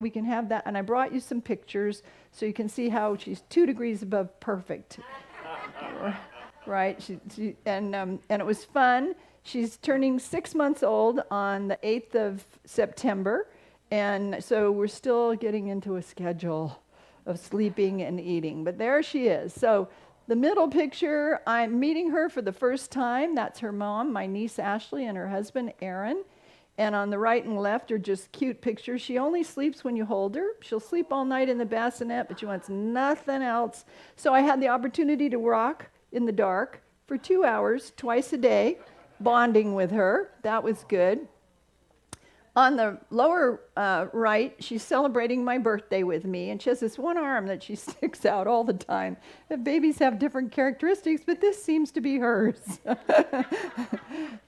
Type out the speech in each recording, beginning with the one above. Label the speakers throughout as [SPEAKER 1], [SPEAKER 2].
[SPEAKER 1] We can have that. And I brought you some pictures so you can see how she's 2 degrees above perfect. Right? And it was fun. She's turning 6 months old on the 8th of September. And so we're still getting into a schedule of sleeping and eating. But there she is. So the middle picture, I'm meeting her for the first time. That's her mom, my niece Ashley, and her husband Aaron. And on the right and left are just cute pictures. She only sleeps when you hold her. She'll sleep all night in the bassinet, but she wants nothing else. So I had the opportunity to rock in the dark for 2 hours, twice a day, bonding with her. That was good. On the lower right, she's celebrating my birthday with me, and she has this one arm that she sticks out all the time. The babies have different characteristics, but this seems to be hers.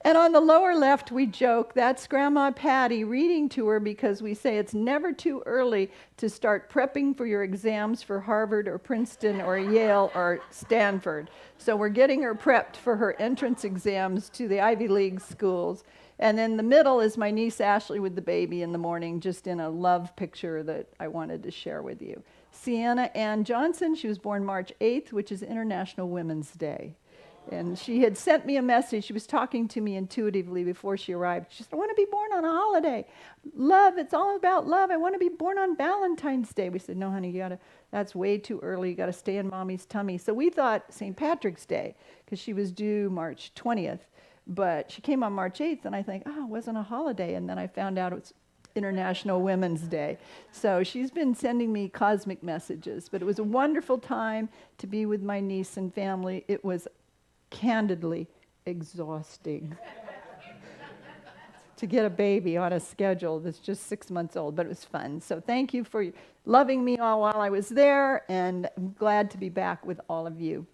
[SPEAKER 1] And on the lower left, we joke, that's Grandma Patty reading to her because we say it's never too early to start prepping for your exams for Harvard or Princeton or Yale or Stanford. So we're getting her prepped for her entrance exams to the Ivy League schools. And in the middle is my niece Ashley with the baby in the morning, just in a love picture that I wanted to share with you. Sienna Ann Johnson, she was born March 8th, which is International Women's Day. And she had sent me a message. She was talking to me intuitively before she arrived. She said, I want to be born on a holiday. Love, it's all about love. I want to be born on Valentine's Day. We said, no, honey, that's way too early. You got to stay in mommy's tummy. So we thought St. Patrick's Day, because she was due March 20th. But she came on March 8th, and I think, it wasn't a holiday. And then I found out it was International Women's Day. So she's been sending me cosmic messages. But it was a wonderful time to be with my niece and family. It was candidly exhausting to get a baby on a schedule that's just 6 months old, but it was fun. So thank you for loving me all while I was there, and I'm glad to be back with all of you.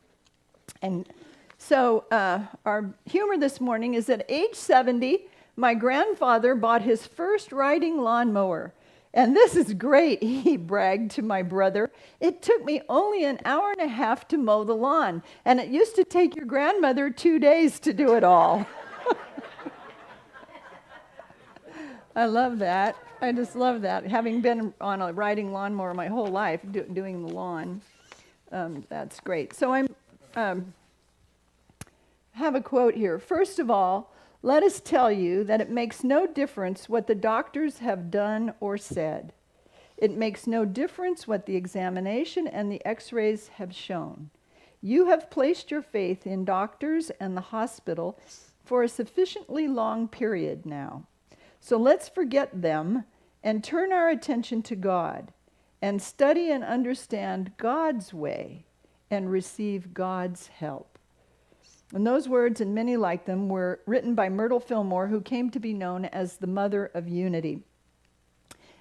[SPEAKER 1] And so our humor this morning is at age 70, my grandfather bought his first riding lawnmower. And this is great, he bragged to my brother. It took me only an hour and a half to mow the lawn, and it used to take your grandmother 2 days to do it all. I love that. I just love that. Having been on a riding lawnmower my whole life, doing the lawn, that's great. So I have a quote here. First of all, let us tell you that it makes no difference what the doctors have done or said. It makes no difference what the examination and the x-rays have shown. You have placed your faith in doctors and the hospital for a sufficiently long period now. So let's forget them and turn our attention to God and study and understand God's way and receive God's help. And those words, and many like them, were written by Myrtle Fillmore, who came to be known as the Mother of Unity.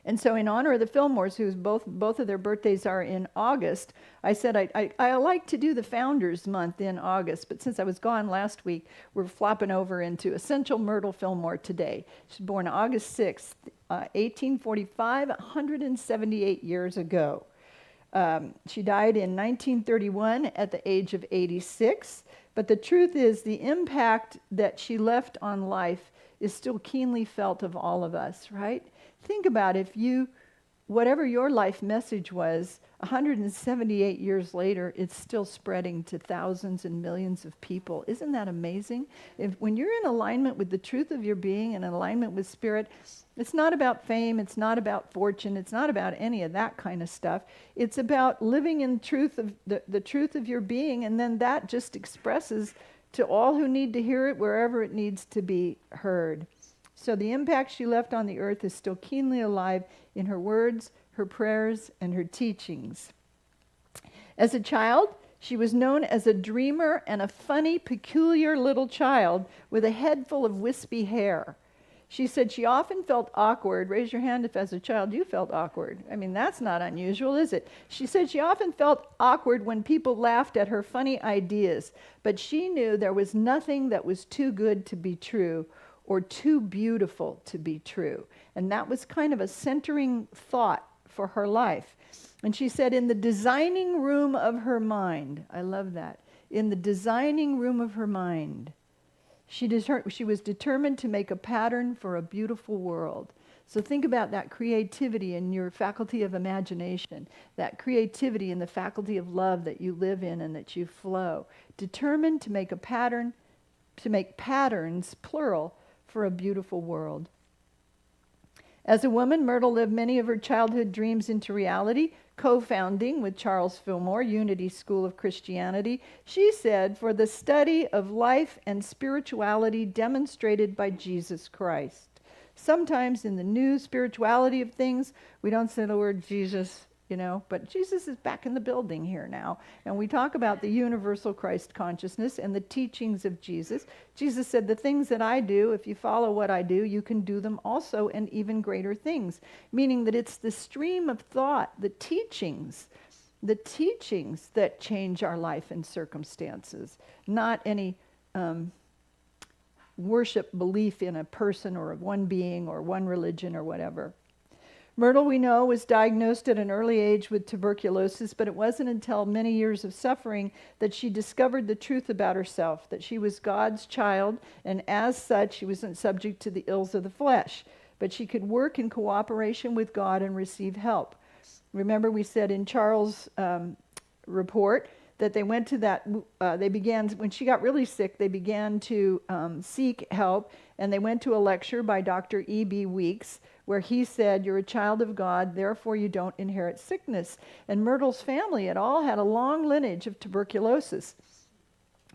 [SPEAKER 1] And so in honor of the Fillmores, whose both of their birthdays are in August, I said I like to do the Founders Month in August, but since I was gone last week, we're flopping over into Essential Myrtle Fillmore today. She was born August 6th, 1845, 178 years ago. She died in 1931 at the age of 86. But the truth is, the impact that she left on life is still keenly felt of all of us, right? Think about whatever your life message was, 178 years later, it's still spreading to thousands and millions of people. Isn't that amazing? When you're in alignment with the truth of your being and in alignment with Spirit, it's not about fame, it's not about fortune, it's not about any of that kind of stuff. It's about living in truth of the truth of your being, and then that just expresses to all who need to hear it wherever it needs to be heard. So the impact she left on the earth is still keenly alive in her words, her prayers, and her teachings. As a child, she was known as a dreamer and a funny, peculiar little child with a head full of wispy hair. She said she often felt awkward. Raise your hand if as a child you felt awkward. I mean, that's not unusual, is it? She said she often felt awkward when people laughed at her funny ideas, but she knew there was nothing that was too good to be true or too beautiful to be true. And that was kind of a centering thought for her life. And she said, in the designing room of her mind, I love that, in the designing room of her mind, she was determined to make a pattern for a beautiful world. So think about that creativity in your faculty of imagination, that creativity in the faculty of love that you live in and that you flow. Determined to make a pattern, to make patterns, plural, for a beautiful world. As a woman, Myrtle lived many of her childhood dreams into reality, co-founding with Charles Fillmore, Unity School of Christianity. She said, for the study of life and spirituality demonstrated by Jesus Christ. Sometimes in the new spirituality of things, we don't say the word Jesus, but Jesus is back in the building here now. And we talk about the universal Christ consciousness and the teachings of Jesus. Jesus said, the things that I do, if you follow what I do, you can do them also and even greater things. Meaning that it's the stream of thought, the teachings that change our life and circumstances, not any worship belief in a person or one being or one religion or whatever. Myrtle, we know, was diagnosed at an early age with tuberculosis, but it wasn't until many years of suffering that she discovered the truth about herself, that she was God's child, and as such, she wasn't subject to the ills of the flesh, but she could work in cooperation with God and receive help. Remember, we said in Charles' report that they went to that, they began, when she got really sick, they began to seek help, and they went to a lecture by Dr. E.B. Weeks, where he said, you're a child of God, therefore you don't inherit sickness. And Myrtle's family had all had a long lineage of tuberculosis.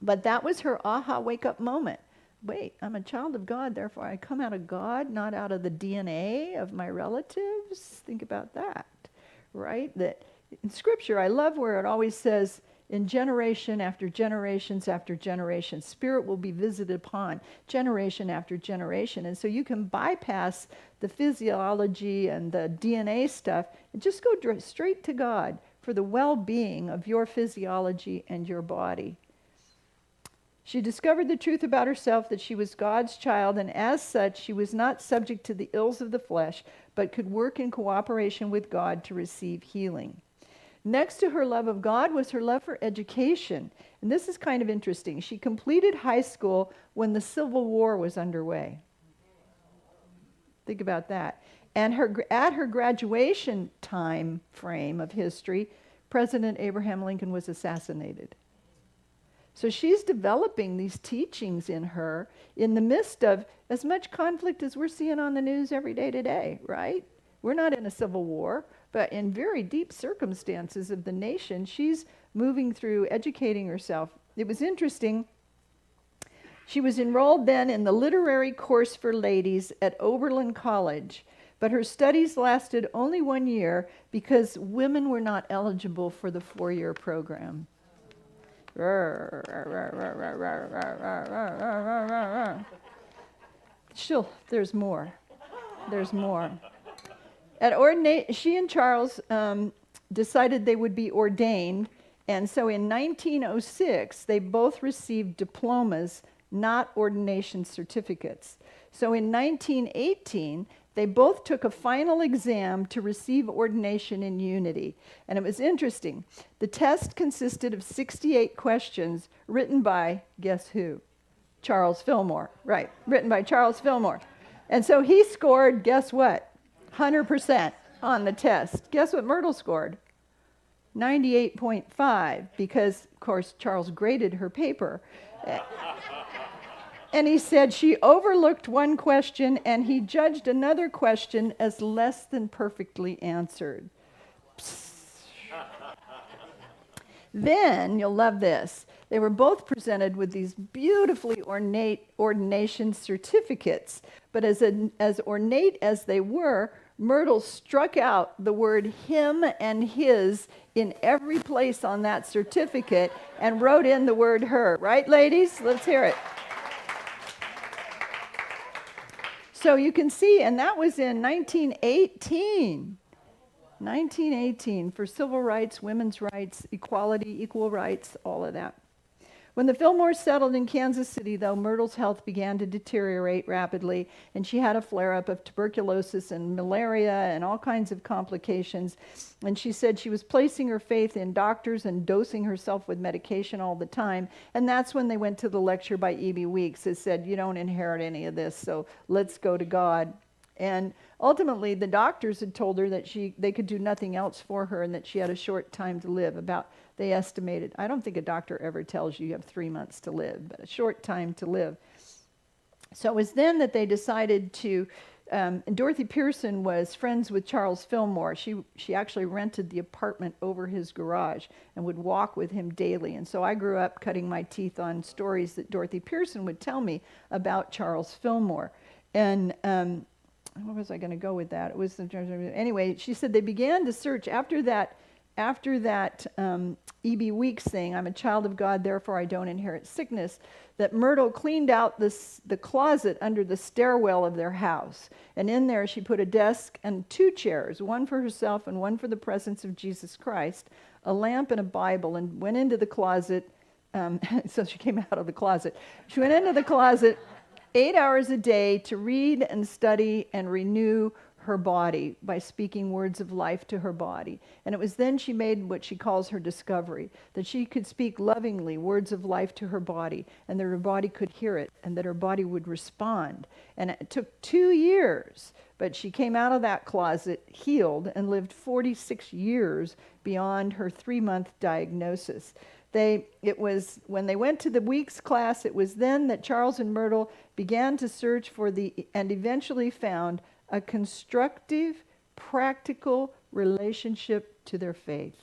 [SPEAKER 1] But that was her aha wake-up moment. Wait, I'm a child of God, therefore I come out of God, not out of the DNA of my relatives. Think about that, right? That in Scripture, I love where it always says, in generation after generations after generation, Spirit will be visited upon generation after generation. And so you can bypass the physiology and the DNA stuff and just go straight to God for the well-being of your physiology and your body. She discovered the truth about herself, that she was God's child, and as such, she was not subject to the ills of the flesh, but could work in cooperation with God to receive healing. Next to her love of God was her love for education. And this is kind of interesting. She completed high school when the Civil War was underway. Think about that. And at her graduation time frame of history, President Abraham Lincoln was assassinated. So she's developing these teachings in her in the midst of as much conflict as we're seeing on the news every day today, right? We're not in a civil war, but in very deep circumstances of the nation, she's moving through educating herself. It was interesting. She was enrolled then in the literary course for ladies at Oberlin College, but her studies lasted only 1 year because women were not eligible for the 4-year program. Still, there's more. There's more. She and Charles decided they would be ordained, and so in 1906, they both received diplomas, not ordination certificates. So in 1918, they both took a final exam to receive ordination in Unity. And it was interesting. The test consisted of 68 questions written by, guess who? Charles Fillmore. Right, written by Charles Fillmore. And so he scored, guess what? 100% on the test. Guess what Myrtle scored? 98.5, because, of course, Charles graded her paper. And he said she overlooked one question and he judged another question as less than perfectly answered. Then, you'll love this, they were both presented with these beautifully ornate ordination certificates. But as ornate as they were, Myrtle struck out the word him and his in every place on that certificate and wrote in the word her. Right, ladies? Let's hear it. So you can see, and that was in 1918. 1918 for civil rights, women's rights, equality, equal rights, all of that. When the Fillmores settled in Kansas City, though, Myrtle's health began to deteriorate rapidly, and she had a flare-up of tuberculosis and malaria and all kinds of complications. And she said she was placing her faith in doctors and dosing herself with medication all the time. And that's when they went to the lecture by E.B. Weeks. It said, you don't inherit any of this, so let's go to God. And ultimately, the doctors had told her that they could do nothing else for her and that she had a short time to live. They estimated, I don't think a doctor ever tells you have 3 months to live, but a short time to live. So it was then that they decided to, and Dorothy Pearson was friends with Charles Fillmore. She actually rented the apartment over his garage and would walk with him daily. And so I grew up cutting my teeth on stories that Dorothy Pearson would tell me about Charles Fillmore. And where was I going to go with that? It was anyway. She said they began to search after that E.B. Weeks thing. I'm a child of God, therefore I don't inherit sickness. That Myrtle cleaned out the closet under the stairwell of their house, and in there she put a desk and 2 chairs, one for herself and one for the presence of Jesus Christ, a lamp and a Bible, and went into the closet. So she came out of the closet. She went into the closet 8 hours a day to read and study and renew her body by speaking words of life to her body. And it was then she made what she calls her discovery, that she could speak lovingly words of life to her body, and that her body could hear it, and that her body would respond. And it took 2 years, but she came out of that closet healed and lived 46 years beyond her 3-month diagnosis. It was when they went to the Weeks class, it was then that Charles and Myrtle began to search for and eventually found a constructive, practical relationship to their faith.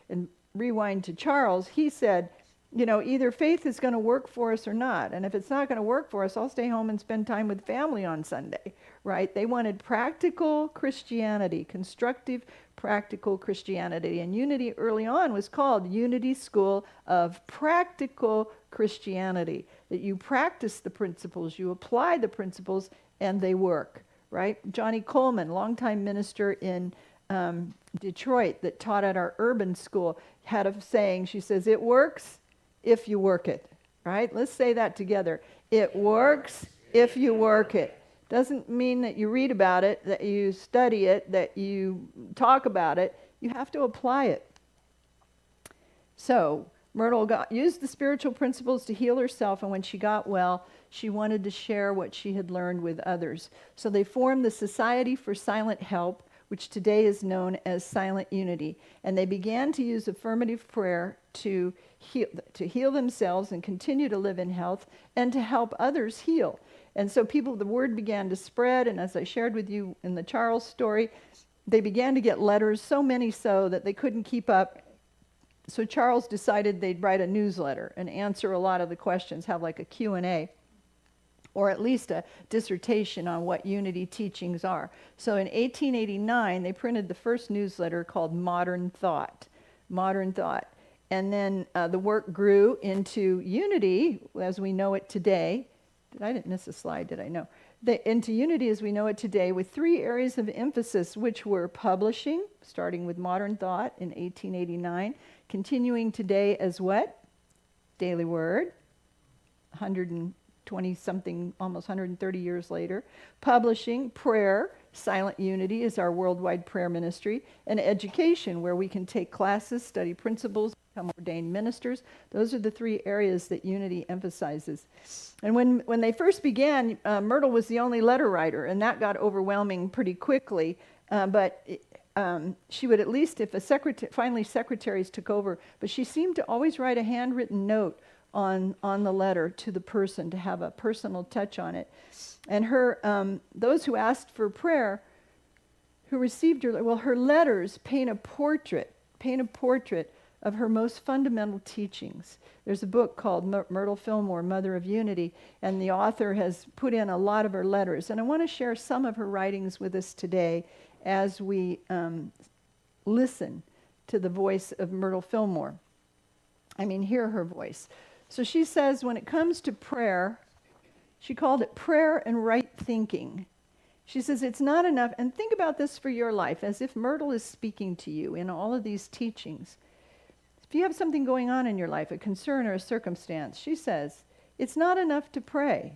[SPEAKER 1] And rewind to Charles, he said, either faith is going to work for us or not. And if it's not going to work for us, I'll stay home and spend time with family on Sunday, right? They wanted practical Christianity, constructive, practical Christianity. And Unity early on was called Unity School of Practical Christianity, that you practice the principles, you apply the principles, and they work. Right? Johnny Coleman, longtime minister in Detroit that taught at our urban school, had a saying. She says, it works if you work it. Right? Let's say that together. It works if you work it. Doesn't mean that you read about it, that you study it, that you talk about it. You have to apply it. So Myrtle used the spiritual principles to heal herself, and when she got well, she wanted to share what she had learned with others. So they formed the Society for Silent Help, which today is known as Silent Unity. And they began to use affirmative prayer to heal themselves and continue to live in health and to help others heal. And so the word began to spread, and as I shared with you in the Charles story, they began to get letters, so many so that they couldn't keep up. So Charles decided they'd write a newsletter and answer a lot of the questions, have like a Q&A, or at least a dissertation on what unity teachings are. So in 1889, they printed the first newsletter called Modern Thought. And then the work grew into Unity as we know it today. I didn't miss a slide, did I? No. Into Unity as we know it today, with 3 areas of emphasis, which were publishing, starting with Modern Thought in 1889, continuing today as what? Daily Word, 120-something, almost 130 years later. Publishing, prayer, Silent Unity is our worldwide prayer ministry, and education, where we can take classes, study principles, become ordained ministers. Those are the 3 areas that Unity emphasizes. And when they first began, Myrtle was the only letter writer, and that got overwhelming pretty quickly. She would at least, if finally secretaries took over, but she seemed to always write a handwritten note on the letter to the person to have a personal touch on it. And those who asked for prayer, who received her letters paint a portrait of her most fundamental teachings. There's a book called Myrtle Fillmore, Mother of Unity, and the author has put in a lot of her letters. And I want to share some of her writings with us today as we listen to the voice of Myrtle Fillmore. Hear her voice. So she says when it comes to prayer, she called it prayer and right thinking. She says it's not enough, and think about this for your life, as if Myrtle is speaking to you in all of these teachings. If you have something going on in your life, a concern or a circumstance, she says, it's not enough to pray.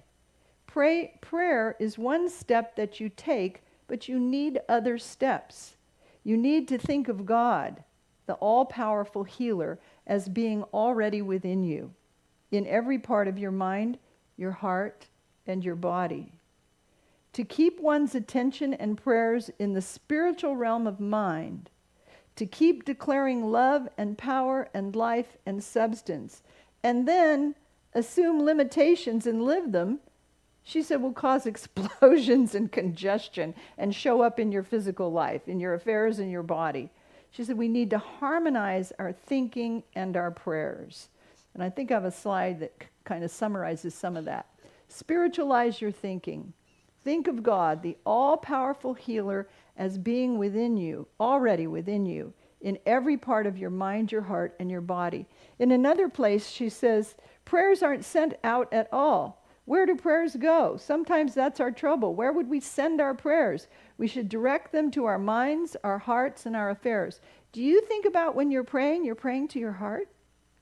[SPEAKER 1] Prayer is one step that you take, but you need other steps. You need to think of God, the all-powerful healer, as being already within you, in every part of your mind, your heart, and your body. to keep one's attention and prayers in the spiritual realm of mind, to keep declaring love and power and life and substance, and then assume limitations and live them, she said, will cause explosions and congestion and show up in your physical life, in your affairs, in your body. She said, we need to harmonize our thinking and our prayers. And I think I have a slide that kind of summarizes some of that. Spiritualize your thinking. Think of God, the all-powerful healer, as being within you, already within you, in every part of your mind, your heart, and your body. In another place, she says, prayers aren't sent out at all. Where do prayers go? Sometimes that's our trouble. Where would we send our prayers? We should direct them to our minds, our hearts, and our affairs. Do you think about when you're praying to your heart?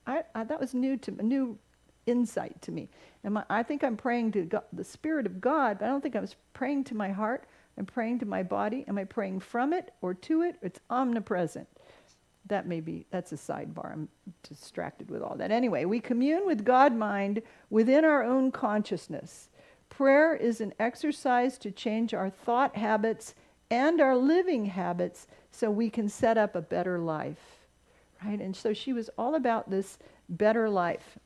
[SPEAKER 1] That was a new insight to me. I think I'm praying to God, the Spirit of God, but I don't think I was praying to my heart. I'm praying to my body. Am I praying from it or to it? It's omnipresent. That's a sidebar. I'm distracted with all that. Anyway, we commune with God mind within our own consciousness. Prayer is an exercise to change our thought habits and our living habits so we can set up a better life. Right? And so she was all about this better life.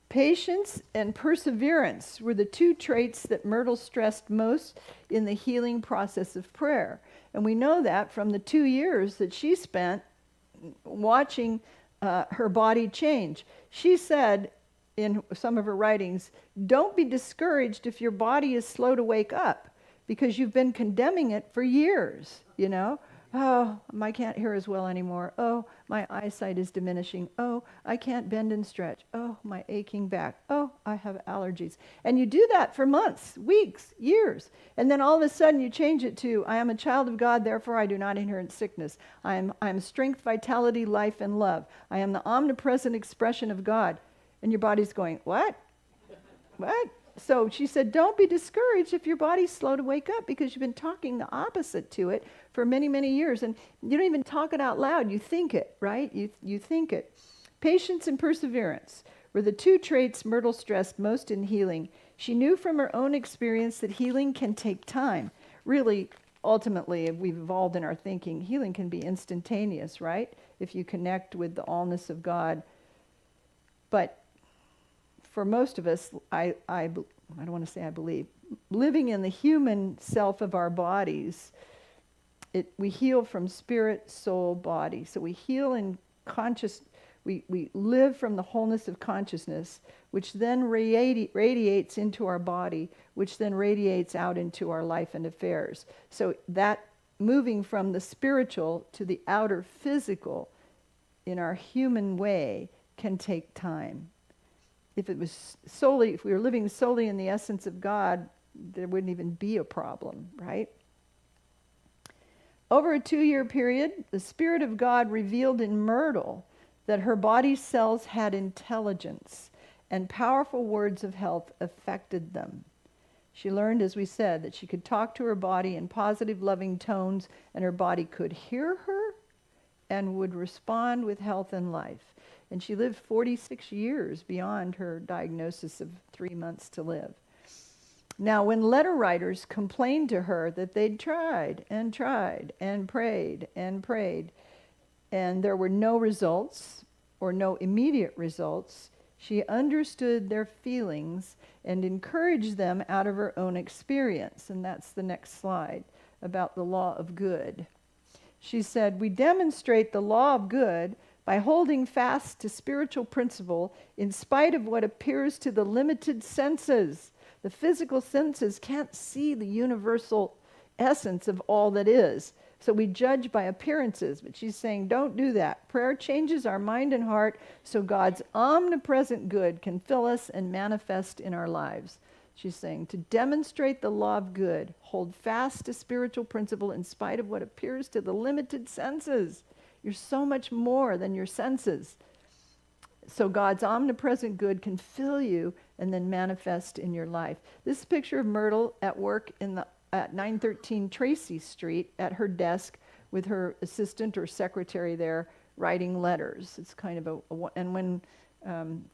[SPEAKER 1] Patience and perseverance were the two traits that Myrtle stressed most in the healing process of prayer. And we know that from the 2 years that she spent watching her body change. She said in some of her writings, don't be discouraged if your body is slow to wake up, because you've been condemning it for years, you know. Oh, I can't hear as well anymore. Oh, my eyesight is diminishing. Oh, I can't bend and stretch. Oh, my aching back. Oh, I have allergies. And you do that for months, weeks, years. And then all of a sudden you change it to, I am a child of God, therefore I do not inherit sickness. I am strength, vitality, life, and love. I am the omnipresent expression of God. And your body's going, what? What? So she said, don't be discouraged if your body's slow to wake up, because you've been talking the opposite to it for many, many years. And you don't even talk it out loud. You think it, right? You think it. Patience and perseverance were the two traits Myrtle stressed most in healing. She knew from her own experience that healing can take time. Really, ultimately, we've evolved in our thinking. Healing can be instantaneous, right? If you connect with the allness of God. But for most of us, I don't want to say I believe, living in the human self of our bodies, we heal from spirit, soul, body. So we heal in conscious, we live from the wholeness of consciousness, which then radiates into our body, which then radiates out into our life and affairs. So that moving from the spiritual to the outer physical in our human way can take time. If we were living solely in the essence of God, there wouldn't even be a problem, right? Over a 2-year period, the Spirit of God revealed in Myrtle that her body's cells had intelligence, and powerful words of health affected them. She learned, as we said, that she could talk to her body in positive, loving tones, and her body could hear her and would respond with health and life. And she lived 46 years beyond her diagnosis of 3 months to live. Now, when letter writers complained to her that they'd tried and prayed, and there were no results or no immediate results, she understood their feelings and encouraged them out of her own experience. And that's the next slide, about the law of good. She said, we demonstrate the law of good by holding fast to spiritual principle in spite of what appears to the limited senses. The physical senses can't see the universal essence of all that is. So we judge by appearances, but she's saying don't do that. Prayer changes our mind and heart so God's omnipresent good can fill us and manifest in our lives. She's saying to demonstrate the law of good, hold fast to spiritual principle in spite of what appears to the limited senses. You're so much more than your senses. So God's omnipresent good can fill you and then manifest in your life. This is a picture of Myrtle at work at 913 Tracy Street at her desk with her assistant or secretary there writing letters. It's kind of and when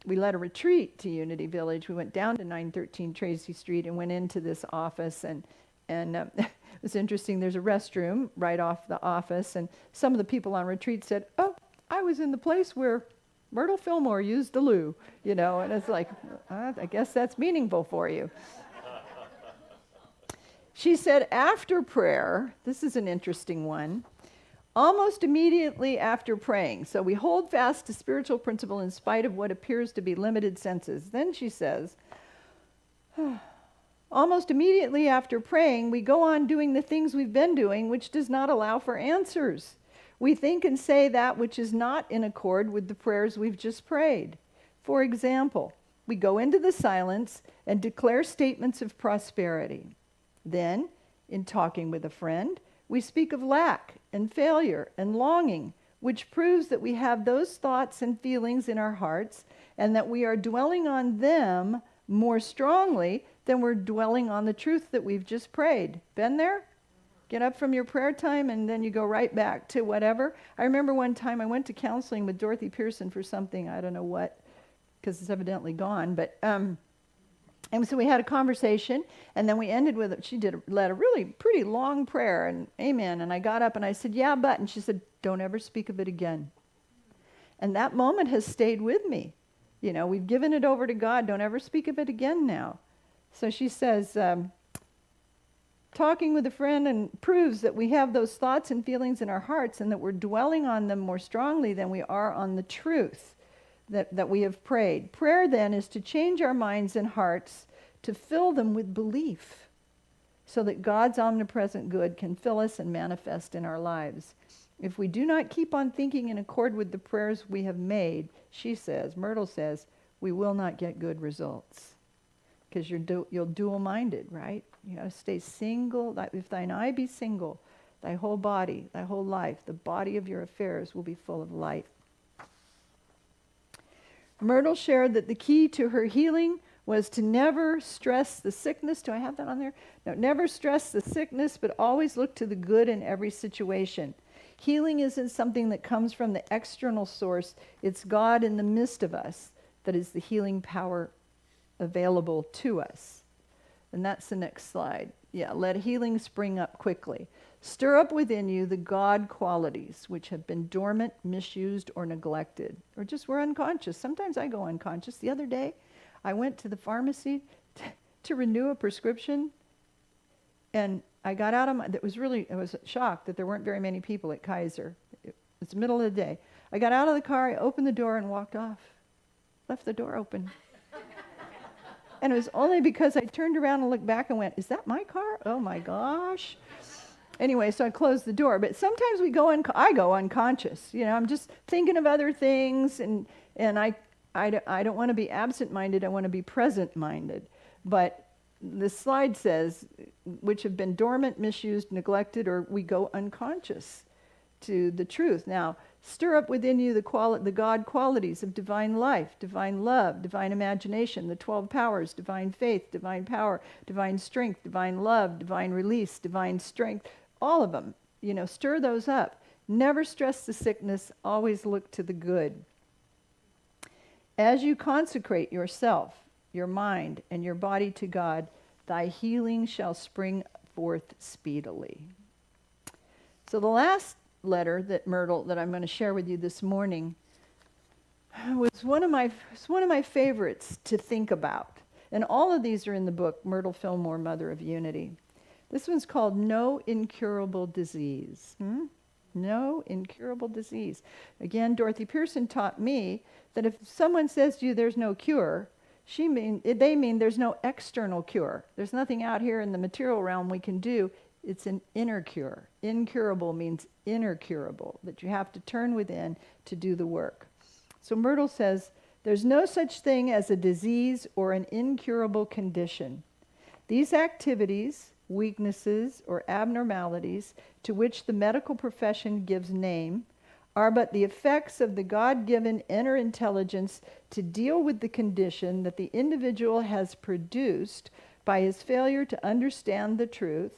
[SPEAKER 1] we led a retreat to Unity Village. We went down to 913 Tracy Street and went into this office, and it was interesting. There's a restroom right off the office, and some of the people on retreat said, "Oh, I was in the place where Myrtle Fillmore used the loo," and it's like, I guess that's meaningful for you. She said, after prayer, this is an interesting one, almost immediately after praying, so we hold fast to spiritual principle in spite of what appears to be limited senses. Then she says, almost immediately after praying, we go on doing the things we've been doing, which does not allow for answers. We think and say that which is not in accord with the prayers we've just prayed. For example, we go into the silence and declare statements of prosperity. Then, in talking with a friend, we speak of lack and failure and longing, which proves that we have those thoughts and feelings in our hearts and that we are dwelling on them more strongly than we're dwelling on the truth that we've just prayed. Been there? Get up from your prayer time and then you go right back to whatever. I remember one time I went to counseling with Dorothy Pearson for something, I don't know what, because it's evidently gone, but and so we had a conversation, and then we ended with, she led a really pretty long prayer, and amen, and I got up and I said, yeah, but, and she said, don't ever speak of it again. And that moment has stayed with me. We've given it over to God, don't ever speak of it again now. So she says, talking with a friend and proves that we have those thoughts and feelings in our hearts and that we're dwelling on them more strongly than we are on the truth that we have prayed. Prayer then is to change our minds and hearts to fill them with belief so that God's omnipresent good can fill us and manifest in our lives. If we do not keep on thinking in accord with the prayers we have made, she says, Myrtle says, we will not get good results. Because you're dual-minded, right? You got to stay single. If thine eye be single, thy whole body, thy whole life, the body of your affairs will be full of light. Myrtle shared that the key to her healing was to never stress the sickness. Do I have that on there? No, never stress the sickness, but always look to the good in every situation. Healing isn't something that comes from the external source. It's God in the midst of us that is the healing power available to us. And that's the next slide. Yeah, let healing spring up quickly. Stir up within you the God qualities which have been dormant, misused, or neglected, or just were unconscious. Sometimes I go unconscious. The other day, I went to the pharmacy to renew a prescription, and I got out of my, I was shocked that there weren't very many people at Kaiser. It's the middle of the day. I got out of the car, I opened the door and walked off. Left the door open. And it was only because I turned around and looked back and went, is that my car? Oh my gosh. Anyway, so I closed the door. But sometimes I go unconscious. I'm just thinking of other things, and I don't want to be absent-minded. I want to be present-minded. But the slide says, which have been dormant, misused, neglected, or we go unconscious to the truth. Now, stir up within you the God qualities of divine life, divine love, divine imagination, the 12 powers, divine faith, divine power, divine strength, divine love, divine release, divine strength, all of them. Stir those up. Never stress the sickness. Always look to the good. As you consecrate yourself, your mind, and your body to God, thy healing shall spring forth speedily. So the last letter that I'm going to share with you this morning was one of my favorites to think about. And all of these are in the book, Myrtle Fillmore, Mother of Unity. This one's called No Incurable Disease. No incurable disease. Again, Dorothy Pearson taught me that if someone says to you there's no cure, they mean there's no external cure. There's nothing out here in the material realm we can do. It's an inner cure. Incurable means inner curable, that you have to turn within to do the work. So Myrtle says, there's no such thing as a disease or an incurable condition. These activities, weaknesses, or abnormalities to which the medical profession gives name are but the effects of the God-given inner intelligence to deal with the condition that the individual has produced by his failure to understand the truth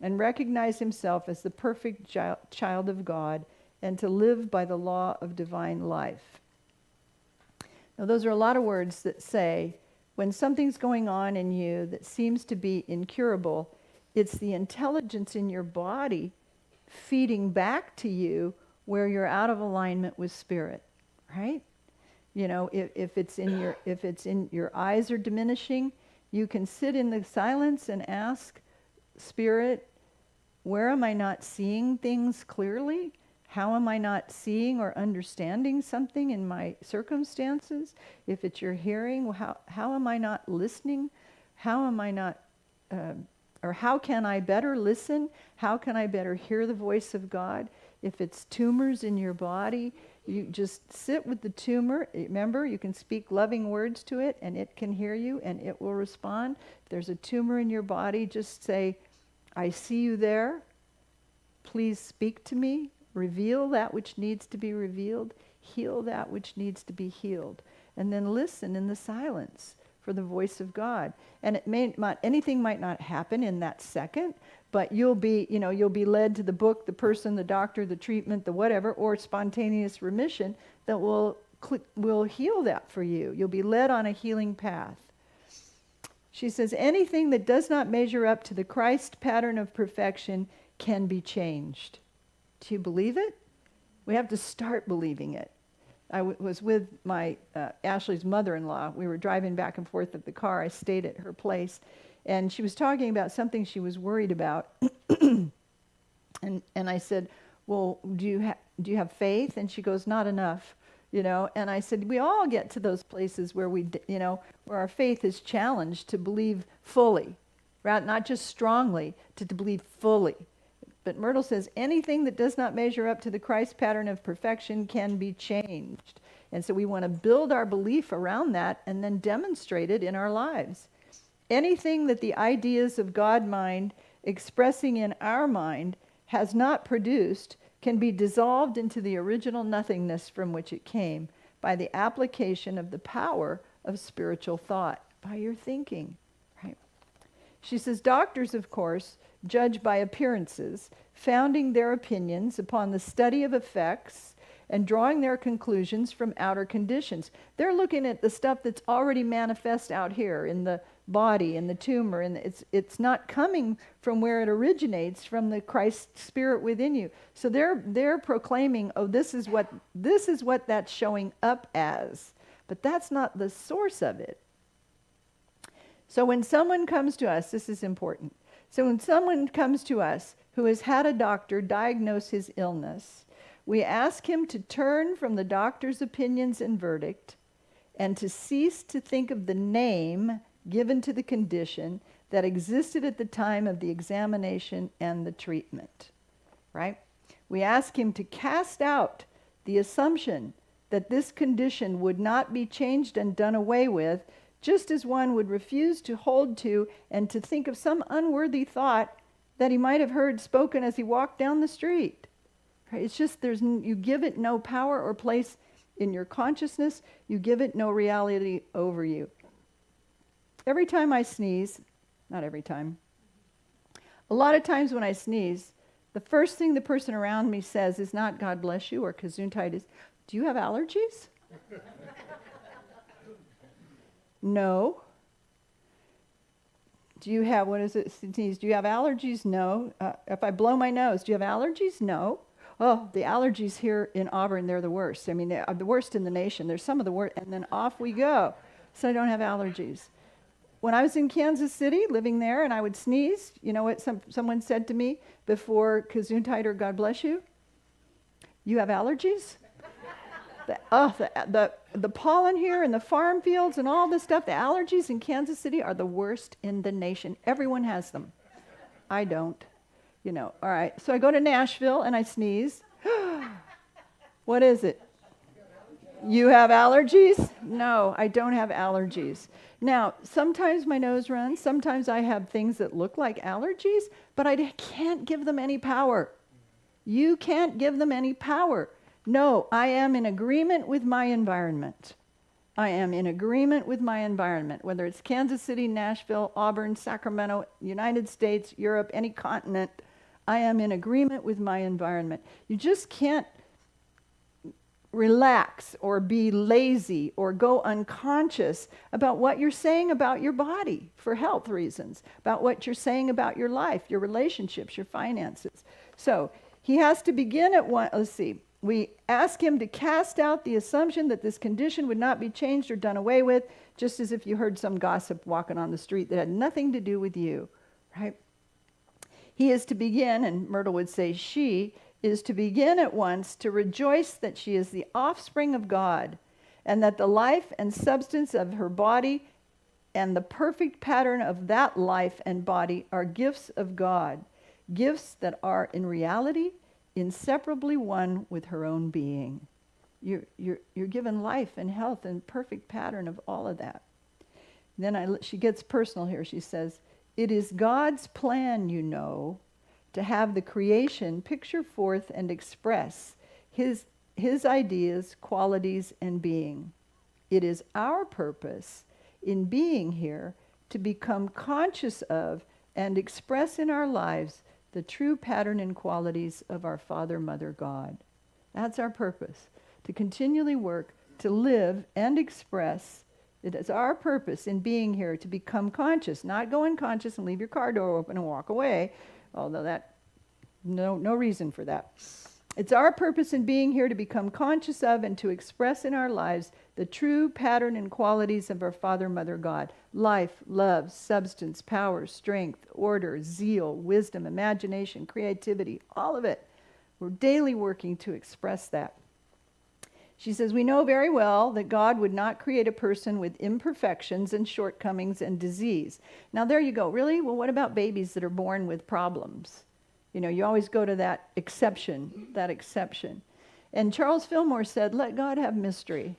[SPEAKER 1] and recognize himself as the perfect child of God and to live by the law of divine life. Now, those are a lot of words that say when something's going on in you that seems to be incurable, it's the intelligence in your body feeding back to you where you're out of alignment with spirit, right? You know, if it's in your eyes are diminishing, you can sit in the silence and ask Spirit, where am I not seeing things clearly? How am I not seeing or understanding something in my circumstances? If it's your hearing, how am I not listening? How am I not, or how can I better listen? How can I better hear the voice of God? If it's tumors in your body, you just sit with the tumor. Remember, you can speak loving words to it, and it can hear you, and it will respond. If there's a tumor in your body, just say, I see you there. Please speak to me. Reveal that which needs to be revealed. Heal that which needs to be healed. And then listen in the silence for the voice of God. And anything might not happen in that second, but you'll be led to the book, the person, the doctor, the treatment, the whatever, or spontaneous remission that will heal that for you. You'll be led on a healing path. She says, anything that does not measure up to the Christ pattern of perfection can be changed. Do you believe it? We have to start believing it. I was with my Ashley's mother-in-law. We were driving back and forth at the car. I stayed at her place, and she was talking about something she was worried about. and I said, well, do you have faith? And she goes, not enough. You know, and I said, we all get to those places where where our faith is challenged to believe fully, right? Not just strongly, to believe fully. But Myrtle says, anything that does not measure up to the Christ pattern of perfection can be changed. And so we want to build our belief around that and then demonstrate it in our lives. Anything that the ideas of God mind expressing in our mind has not produced can be dissolved into the original nothingness from which it came by the application of the power of spiritual thought, by your thinking. Right? She says, doctors, of course, judge by appearances, founding their opinions upon the study of effects and drawing their conclusions from outer conditions. They're looking at the stuff that's already manifest out here in the body, in the tumor, and it's not coming from where it originates, from the Christ Spirit within you. So they're proclaiming, oh, this is what that's showing up as, but that's not the source of it. So when someone comes to us, this is important. So when someone comes to us who has had a doctor diagnose his illness, we ask him to turn from the doctor's opinions and verdict and to cease to think of the name given to the condition that existed at the time of the examination and the treatment, right? We ask him to cast out the assumption that this condition would not be changed and done away with, just as one would refuse to hold to and to think of some unworthy thought that he might have heard spoken as he walked down the street. Right? It's just you give it no power or place in your consciousness. You give it no reality over you. Every time I sneeze, not every time, a lot of times when I sneeze, the first thing the person around me says is not God bless you or Gesundheit, is, do you have allergies? No. Do you have, what is it, sneeze? Do you have allergies? No. If I blow my nose, do you have allergies? No. Oh, the allergies here in Auburn, they're the worst. I mean, they're the worst in the nation. They're some of the worst, and then off we go. So I don't have allergies. When I was in Kansas City, living there, and I would sneeze, you know what someone said to me before Gesundheit or God bless you? You have allergies? The pollen here and the farm fields and all this stuff, the allergies in Kansas City are the worst in the nation. Everyone has them. I don't. You know, all right. So I go to Nashville and I sneeze. What is it? You have allergies? No, I don't have allergies. Now, sometimes my nose runs. Sometimes I have things that look like allergies, but I can't give them any power. You can't give them any power. No, I am in agreement with my environment. I am in agreement with my environment, whether it's Kansas City, Nashville, Auburn, Sacramento, United States, Europe, any continent. I am in agreement with my environment. You just can't relax or be lazy or go unconscious about what you're saying about your body for health reasons, about what you're saying about your life, your relationships, your finances. So he has to begin at one. Let's see. We ask him to cast out the assumption that this condition would not be changed or done away with, just as if you heard some gossip walking on the street that had nothing to do with you, right? He is to begin, and Myrtle would say she is to begin at once to rejoice that she is the offspring of God, and that the life and substance of her body and the perfect pattern of that life and body are gifts of God, gifts that are in reality inseparably one with her own being. You're given life and health and perfect pattern of all of that. Then she gets personal here. She says, it is God's plan, you know, to have the creation picture forth and express his ideas, qualities, and being. It is our purpose in being here to become conscious of and express in our lives the true pattern and qualities of our Father, Mother, God. That's our purpose, to continually work, to live and express. It is our purpose in being here to become conscious, not go unconscious and leave your car door open and walk away, although that, no reason for that. It's our purpose in being here to become conscious of and to express in our lives the true pattern and qualities of our Father, Mother, God. Life, love, substance, power, strength, order, zeal, wisdom, imagination, creativity, all of it. We're daily working to express that. She says, we know very well that God would not create a person with imperfections and shortcomings and disease. Now there you go. Really? Well, what about babies that are born with problems? You know, you always go to that exception. And Charles Fillmore said, let God have mystery.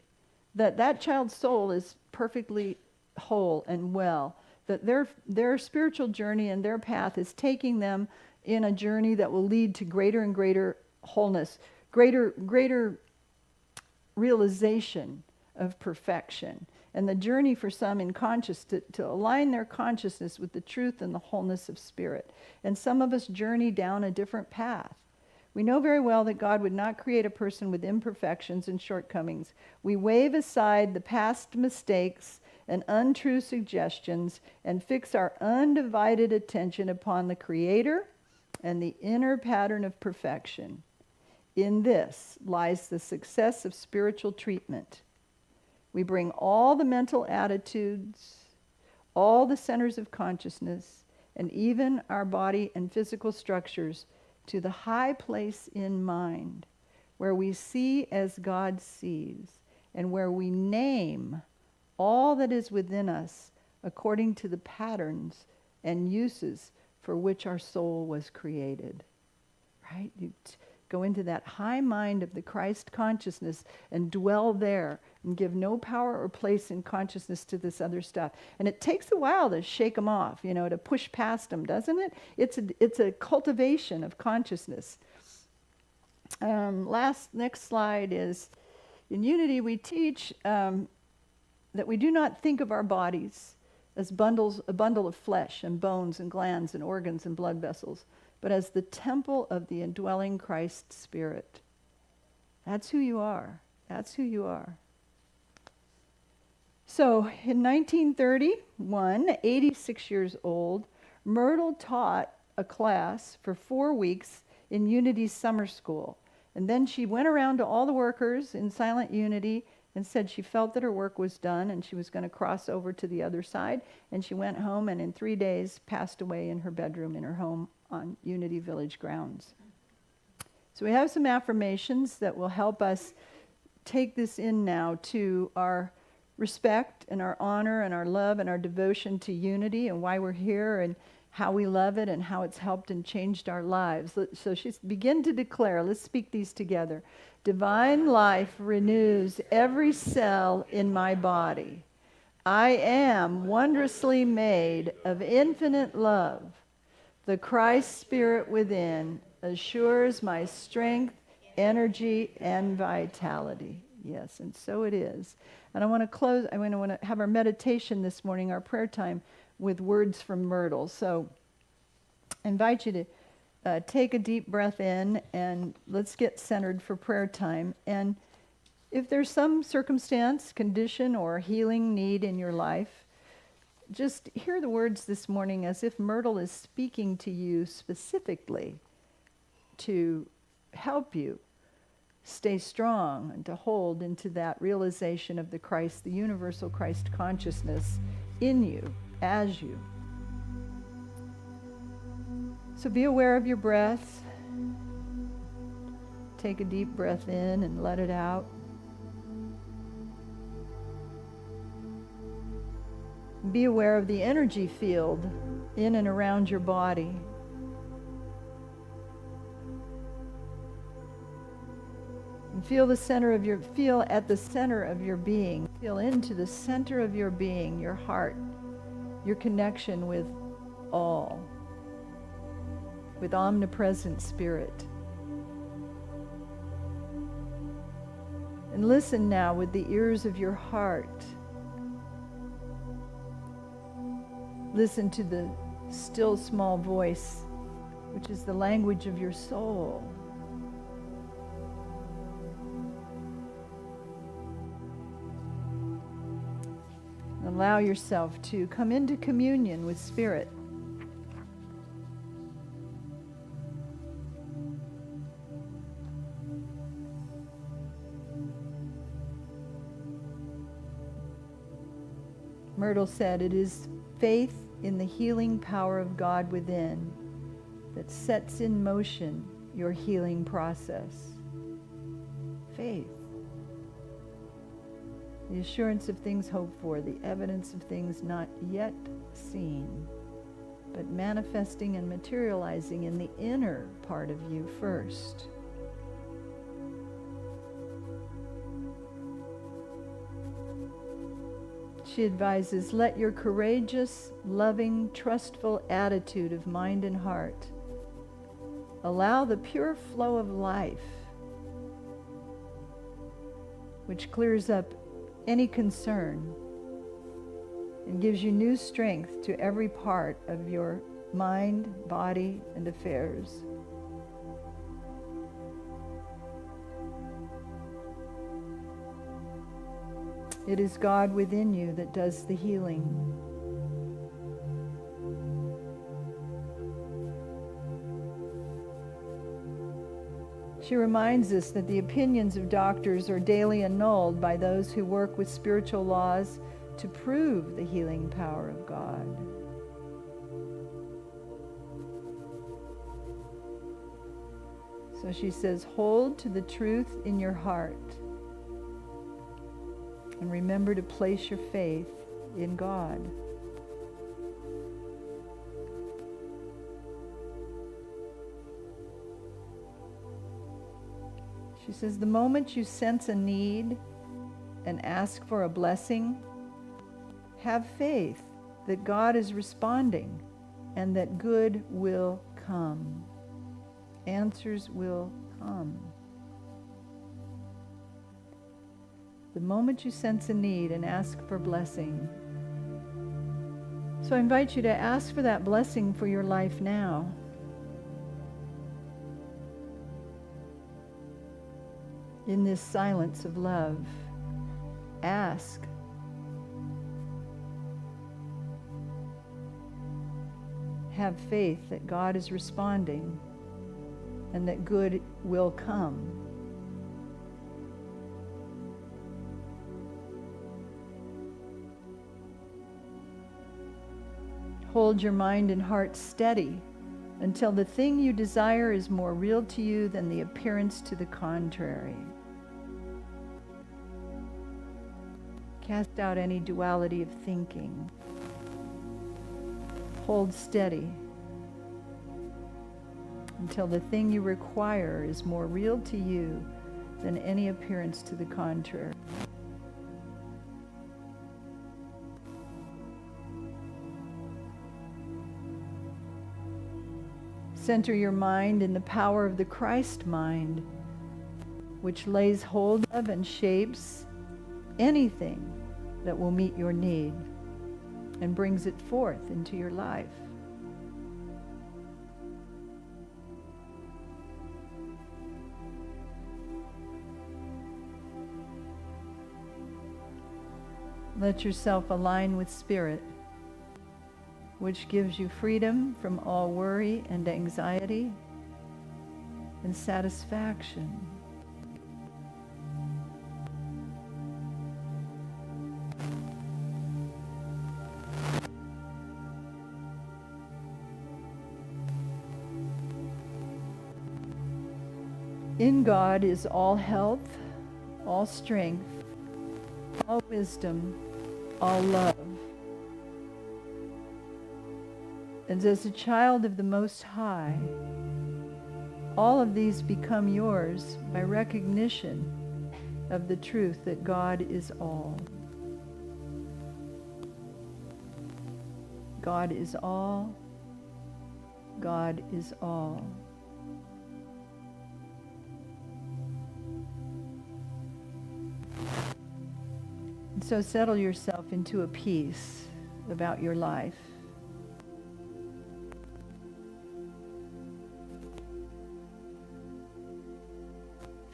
[SPEAKER 1] That child's soul is perfectly whole and well. That their spiritual journey and their path is taking them in a journey that will lead to greater and greater wholeness, greater realization of perfection. And the journey for some in consciousness, to align their consciousness with the truth and the wholeness of spirit. And some of us journey down a different path. We know very well that God would not create a person with imperfections and shortcomings. We wave aside the past mistakes and untrue suggestions and fix our undivided attention upon the Creator and the inner pattern of perfection. In this lies the success of spiritual treatment. We bring all the mental attitudes, all the centers of consciousness, and even our body and physical structures to the high place in mind, where we see as God sees, and where we name all that is within us according to the patterns and uses for which our soul was created. Right? You go into that high mind of the Christ consciousness and dwell there and give no power or place in consciousness to this other stuff. And it takes a while to shake them off, you know, to push past them, doesn't it? It's a cultivation of consciousness. Next slide is, in Unity we teach that we do not think of our bodies as a bundle of flesh and bones and glands and organs and blood vessels, but as the temple of the indwelling Christ Spirit. That's who you are. That's who you are. So in 1931, 86 years old, Myrtle taught a class for 4 weeks in Unity's summer school. And then she went around to all the workers in Silent Unity and said she felt that her work was done and she was going to cross over to the other side. And she went home and in 3 days passed away in her bedroom in her home on Unity Village grounds. So we have some affirmations that will help us take this in now to our respect and our honor and our love and our devotion to Unity and why we're here and how we love it and how it's helped and changed our lives. So she's begin to declare, let's speak these together. Divine life renews every cell in my body. I am wondrously made of infinite love. The Christ Spirit within assures my strength, energy, and vitality. Yes, and so it is. And I want to have our meditation this morning, our prayer time, with words from Myrtle. So I invite you to take a deep breath in and let's get centered for prayer time. And if there's some circumstance, condition, or healing need in your life, just hear the words this morning as if Myrtle is speaking to you specifically to help you stay strong and to hold into that realization of the Christ, the universal Christ consciousness in you, as you. So be aware of your breath. Take a deep breath in and let it out. Be aware of the energy field in and around your body. And feel at the center of your being. Feel into the center of your being, your heart, your connection with all, with omnipresent spirit. And listen now with the ears of your heart. Listen to the still small voice, which is the language of your soul. Allow yourself to come into communion with Spirit. Myrtle said, "It is faith in the healing power of God within that sets in motion your healing process." Faith. The assurance of things hoped for, the evidence of things not yet seen, but manifesting and materializing in the inner part of you first. She advises, let your courageous, loving, trustful attitude of mind and heart allow the pure flow of life, which clears up any concern and gives you new strength to every part of your mind, body, and affairs. It is God within you that does the healing. She reminds us that the opinions of doctors are daily annulled by those who work with spiritual laws to prove the healing power of God. So she says, hold to the truth in your heart. And remember to place your faith in God. She says, the moment you sense a need and ask for a blessing, have faith that God is responding and that good will come. Answers will come. The moment you sense a need and ask for blessing. So I invite you to ask for that blessing for your life now. In this silence of love, ask. Have faith that God is responding and that good will come. Hold your mind and heart steady until the thing you desire is more real to you than the appearance to the contrary. Cast out any duality of thinking. Hold steady until the thing you require is more real to you than any appearance to the contrary. Center your mind in the power of the Christ mind, which lays hold of and shapes anything that will meet your need and brings it forth into your life. Let yourself align with Spirit, which gives you freedom from all worry and anxiety and satisfaction. In God is all health, all strength, all wisdom, all love. And as a child of the Most High, all of these become yours by recognition of the truth that God is all. God is all. God is all. And so settle yourself into a peace about your life.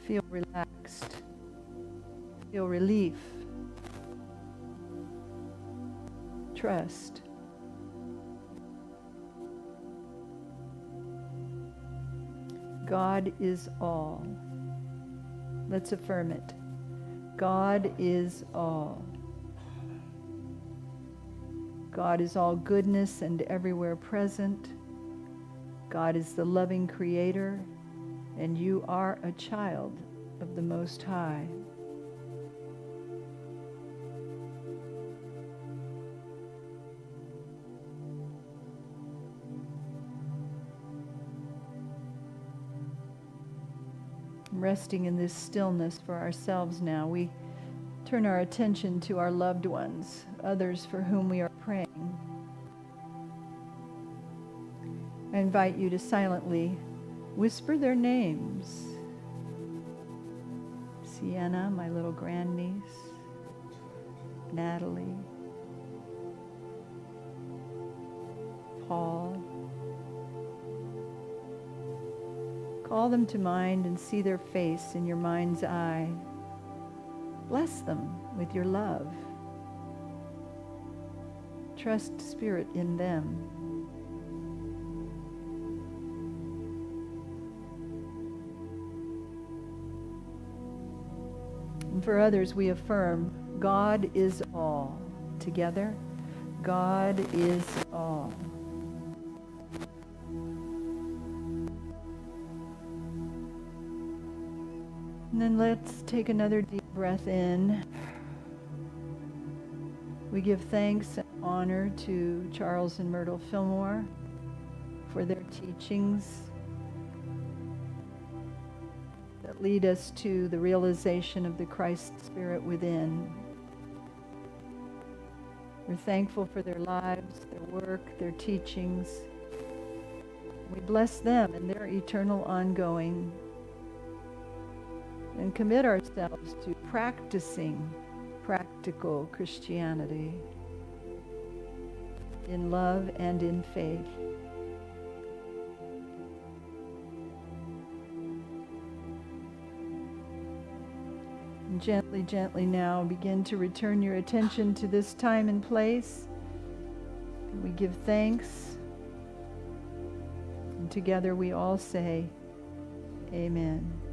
[SPEAKER 1] Feel relaxed. Feel relief. Trust. God is all. Let's affirm it. God is all. God is all goodness and everywhere present. God is the loving Creator, and you are a child of the Most High. Resting in this stillness for ourselves now, we turn our attention to our loved ones, others for whom we are praying. I invite you to silently whisper their names. Sienna, my little grandniece. Natalie. Paul. Call them to mind and see their face in your mind's eye. Bless them with your love. Trust Spirit in them. And for others, we affirm, God is all. Together, God is all. And then let's take another deep breath in. We give thanks and honor to Charles and Myrtle Fillmore for their teachings that lead us to the realization of the Christ Spirit within. We're thankful for their lives, their work, their teachings. We bless them and their eternal ongoing, and commit ourselves to practicing practical Christianity in love and in faith. And gently, gently now begin to return your attention to this time and place. And we give thanks. And together we all say, Amen.